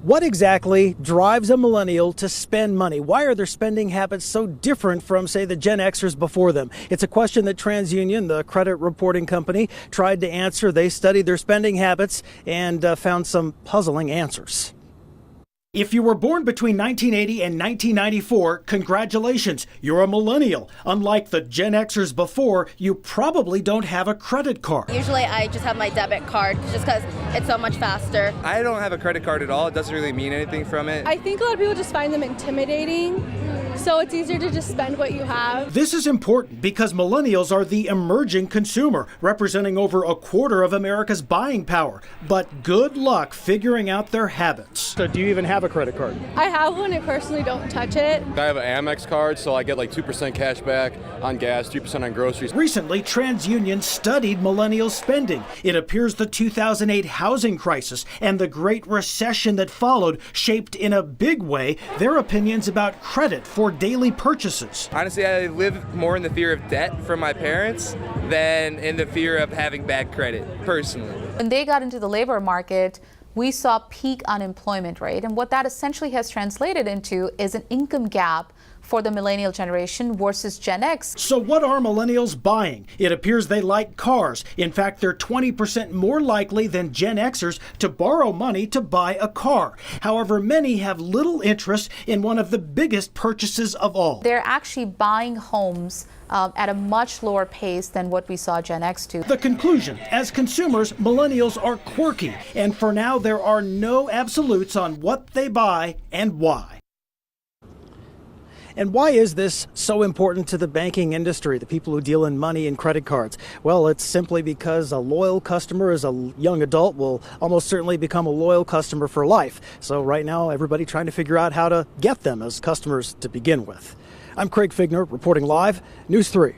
What exactly drives a millennial to spend money? Why are their spending habits so different from, say, the Gen Xers before them? It's a question that TransUnion, the credit reporting company, tried to answer. They studied their spending habits and found some puzzling answers. If you were born between 1980 and 1994, congratulations, you're a millennial. Unlike the Gen Xers before, you probably don't have a credit card. Usually I just have my debit card just because it's so much faster. I don't have a credit card at all. It doesn't really mean anything from it. I think a lot of people just find them intimidating, so it's easier to just spend what you have. This is important because millennials are the emerging consumer, representing over a quarter of America's buying power. But good luck figuring out their habits. So do you even have a credit card? I have one, I personally don't touch it. I have an Amex card, so I get like 2% cash back on gas, 3% on groceries. Recently, TransUnion studied millennial spending. It appears the 2008 housing crisis and the Great Recession that followed shaped in a big way their opinions about credit for daily purchases. Honestly, I live more in the fear of debt from my parents than in the fear of having bad credit, personally. When they got into the labor market, we saw peak unemployment rate, and what that essentially has translated into is an income gap for the millennial generation versus Gen X. So what are millennials buying? It appears they like cars. In fact, they're 20% more likely than Gen Xers to borrow money to buy a car. However, many have little interest in one of the biggest purchases of all. They're actually buying homes at a much lower pace than what we saw Gen X do. The conclusion, as consumers, millennials are quirky, and for now there are no absolutes on what they buy and why. And why is this so important to the banking industry, the people who deal in money and credit cards? Well, it's simply because a loyal customer as a young adult will almost certainly become a loyal customer for life. So right now, everybody trying to figure out how to get them as customers to begin with. I'm Craig Fiegener, reporting live, News 3.